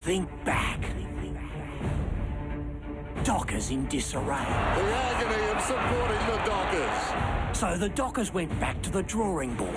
Think back. Dockers in disarray. The agony of supporting the Dockers. So the Dockers went back to the drawing board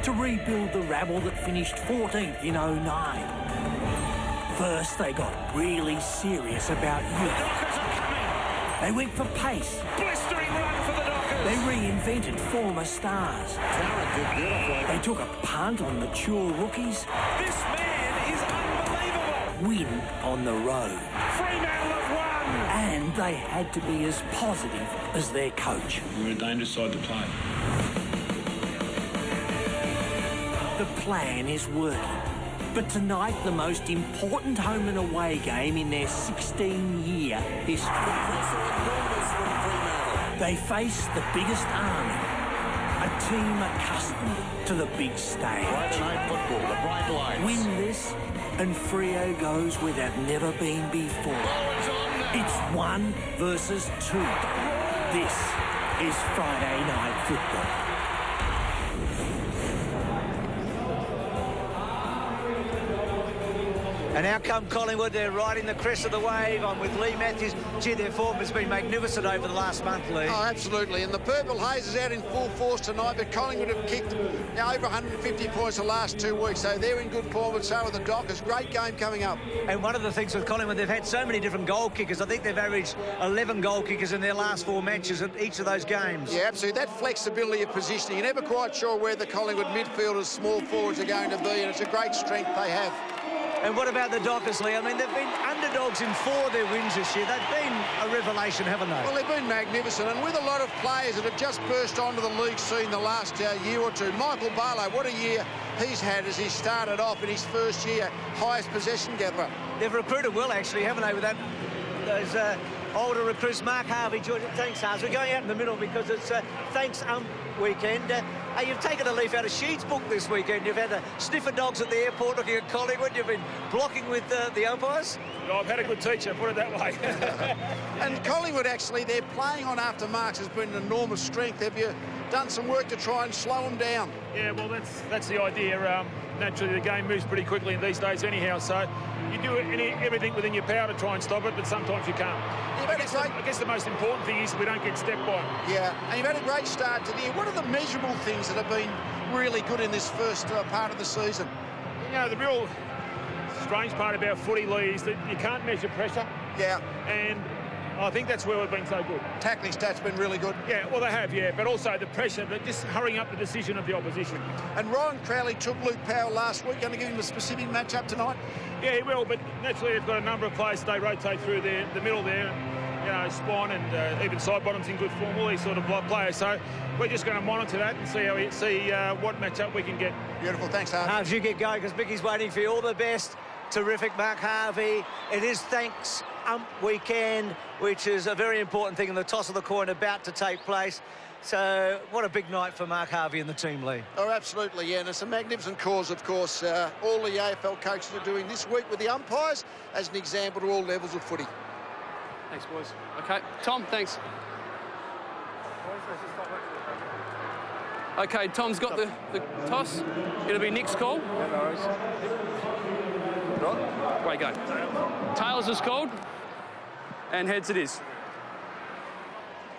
to rebuild the rabble that finished 14th in 09. First, they got really serious about youth. The Dockers are coming. They went for pace. Blistering run for the Dockers. They reinvented former stars. Talented, beautiful. They took a punt on mature rookies. This man is unbelievable. Win on the road. Fremantle have won. And they had to be as positive as their coach. We're a dangerous side to play. The plan is working. But tonight, the most important home and away game in their 16-year history. They face the biggest army, a team accustomed to the big stage. Friday night football, the bright lights. Win this, and Freo goes where they've never been before. It's 1 versus 2. This is Friday Night Football. And out come Collingwood, they're riding the crest of the wave. I'm with Lee Matthews. Gee, their form has been magnificent over the last month, Lee. Oh, absolutely. And the Purple Haze is out in full force tonight, but Collingwood have kicked now over 150 points the last 2 weeks, so they're in good form, and so are the Dockers. Great game coming up. And one of the things with Collingwood, they've had so many different goal kickers. I think they've averaged 11 goal kickers in their last 4 matches at each of those games. Yeah, absolutely. That flexibility of positioning, you're never quite sure where the Collingwood midfielders, small forwards are going to be, and it's a great strength they have. And what about the Dockers, Lee? I mean, they've been underdogs in 4 of their wins this year. They've been a revelation, haven't they? Well, they've been magnificent, and with a lot of players that have just burst onto the league scene the last year or two. Michael Barlow, what a year he's had as he started off in his first year, highest possession gatherer. They've recruited well, actually, haven't they, with that those older recruits. Mark Harvey, George, thanks, Harvey. We're going out in the middle because it's thanks weekend. You've taken a leaf out of Sheed's book this weekend. You've had sniffer dogs at the airport looking at Collingwood. You've been blocking with the umpires. No, I've had a good teacher, put it that way. And Collingwood, actually, they're playing on after marks has been an enormous strength. Have you done some work to try and slow them down? Yeah, well, that's the idea. Naturally, the game moves pretty quickly in these days anyhow, so you do everything within your power to try and stop it, but sometimes you can't. I guess the most important thing is we don't get stepped by it. Yeah, and you've had a great start to the year. What are the measurable things that have been really good in this first part of the season? You know, the real strange part about footy, Lee, is that you can't measure pressure. Yeah. And I think that's where we've been so good. Tackling stats been really good. Yeah, well, they have, yeah, but also the pressure, but just hurrying up the decision of the opposition. And Ryan Crowley took Luke Powell last week. Going to give him a specific match-up tonight? Yeah, he will, but naturally they've got a number of players they rotate through the middle there. You know, Spawn and even Sidebottom's in good form, all these sort of players. So we're just going to monitor that and see what match-up we can get. Beautiful, thanks, Harvey. Harvey, you get going because Mickey's waiting for you. All the best. Terrific, Mark Harvey. It is thanks weekend, which is a very important thing in the toss of the coin about to take place. So what a big night for Mark Harvey and the team, Lee. Oh, absolutely, yeah, and it's a magnificent cause, of course. All the AFL coaches are doing this week with the umpires as an example to all levels of footy. Thanks, boys. Okay, Tom, thanks. Okay, Tom's got the toss. It'll be Nick's call. Great go. Tails is called, and heads it is.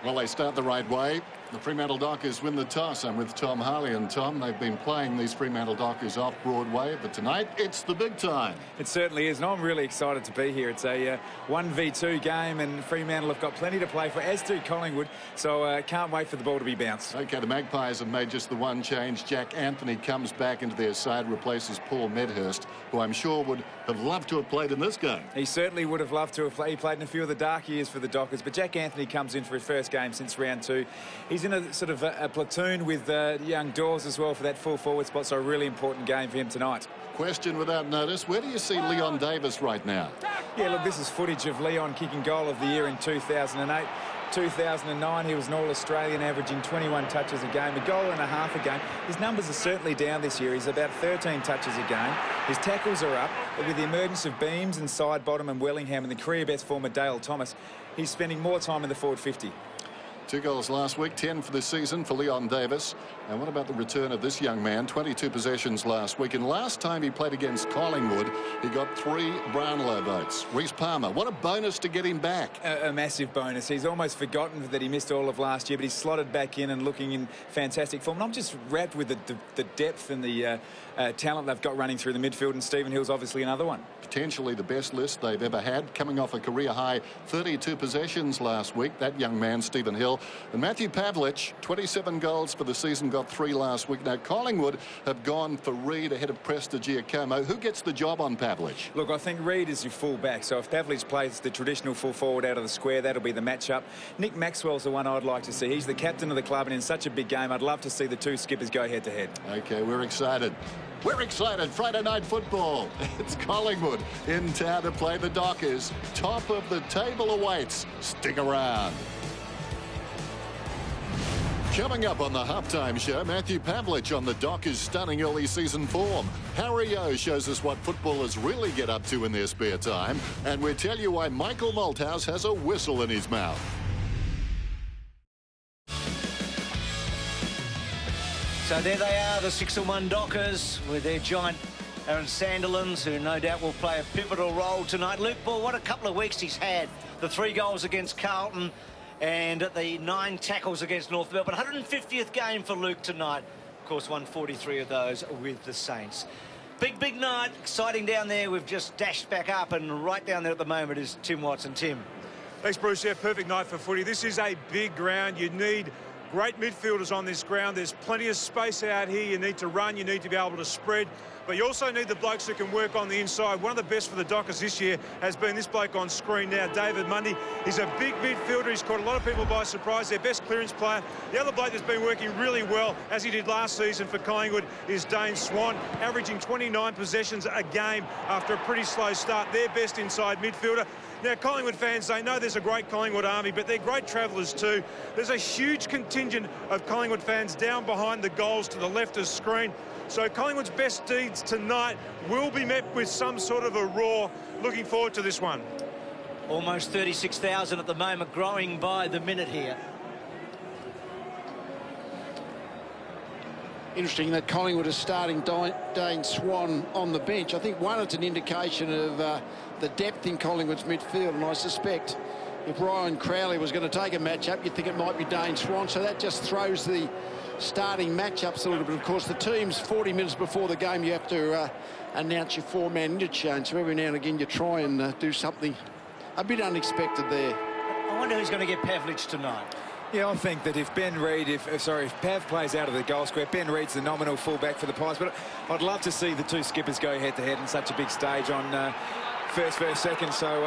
Well, they start the right way. The Fremantle Dockers win the toss. I'm with Tom Harley, and Tom, they've been playing these Fremantle Dockers off Broadway, but tonight it's the big time. It certainly is, and I'm really excited to be here. It's a 1v2 game, and Fremantle have got plenty to play for, as do Collingwood, so can't wait for the ball to be bounced. Okay, the Magpies have made just the one change. Jack Anthony comes back into their side, replaces Paul Medhurst, who I'm sure would have loved to have played in this game. He certainly would have loved to have played. He played in a few of the dark years for the Dockers, but Jack Anthony comes in for his first game since round 2. He's in a sort of a platoon with young Dawes as well for that full forward spot, so a really important game for him tonight. Question without notice, where do you see Leon Davis right now? Yeah, look, this is footage of Leon kicking goal of the year in 2008. 2009, he was an All-Australian, averaging 21 touches a game, a goal and a half a game. His numbers are certainly down this year. He's about 13 touches a game. His tackles are up, but with the emergence of Beams and Sidebottom and Wellingham and the career best former Dale Thomas, he's spending more time in the forward 50. 2 goals last week, 10 for the season for Leon Davis. And what about the return of this young man? 22 possessions last week. And last time he played against Collingwood, he got 3 Brownlow votes. Reece Palmer, what a bonus to get him back. A massive bonus. He's almost forgotten that he missed all of last year, but he's slotted back in and looking in fantastic form. And I'm just wrapped with the depth and the talent they've got running through the midfield, and Stephen Hill's obviously another one. Potentially the best list they've ever had, coming off a career-high 32 possessions last week. That young man, Stephen Hill. And Matthew Pavlich, 27 goals for the season, got 3 last week. Now, Collingwood have gone for Reid ahead of Prestigiacomo. Who gets the job on Pavlich? Look, I think Reid is your full-back, so if Pavlich plays the traditional full-forward out of the square, that'll be the matchup. Nick Maxwell's the one I'd like to see. He's the captain of the club, and in such a big game, I'd love to see the 2 skippers go head-to-head. OK, we're excited. We're excited. Friday night football. It's Collingwood in town to play the Dockers. Top of the table awaits. Stick around. Coming up on the halftime show, Matthew Pavlich on the Dockers' stunning early season form. Harry O shows us what footballers really get up to in their spare time. And we'll tell you why Michael Malthouse has a whistle in his mouth. So there they are, the 6-1 Dockers with their giant Aaron Sandilands, who no doubt will play a pivotal role tonight. Luke Ball, what a couple of weeks he's had. The 3 goals against Carlton and the 9 tackles against North Melbourne. 150th game for Luke tonight. Of course, 143 of those with the Saints. Big night, exciting down there. We've just dashed back up, and right down there at the moment is Tim Watson. Tim. Thanks, Bruce. Yeah, perfect night for footy. This is a big ground. You need great midfielders on this ground. There's plenty of space out here. You need to run. You need to be able to spread. But you also need the blokes who can work on the inside. One of the best for the Dockers this year has been this bloke on screen now, David Mundy. He's a big midfielder. He's caught a lot of people by surprise. Their best clearance player. The other bloke that's been working really well, as he did last season for Collingwood, is Dane Swan, averaging 29 possessions a game after a pretty slow start. Their best inside midfielder. Now, Collingwood fans, they know there's a great Collingwood army, but they're great travellers too. There's a huge contingent of Collingwood fans down behind the goals to the left of screen. So Collingwood's best deeds tonight will be met with some sort of a roar. Looking forward to this one. Almost 36,000 at the moment, growing by the minute here. Interesting that Collingwood is starting Dane Swan on the bench. I think, one, it's an indication of the depth in Collingwood's midfield, and I suspect if Ryan Crowley was going to take a matchup, you'd think it might be Dane Swan, so that just throws the starting matchups a little bit. Of course, the team's 40 minutes before the game, you have to announce your 4-man interchange, so every now and again you try and do something a bit unexpected there. I wonder who's going to get Pavlich tonight. Yeah, I think that if Pav plays out of the goal square, Ben Reid's the nominal fullback for the Pies. But I'd love to see the 2 skippers go head-to-head in such a big stage on first, second. So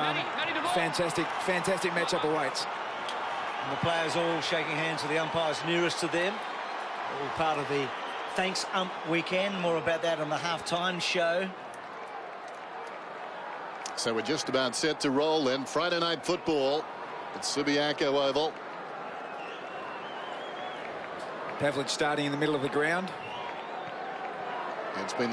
fantastic matchup awaits. And the players all shaking hands with the umpires nearest to them. All part of the Thanks Ump weekend. More about that on the halftime show. So we're just about set to roll then. Friday night football at Subiaco Oval. Pavlich starting in the middle of the ground. It's been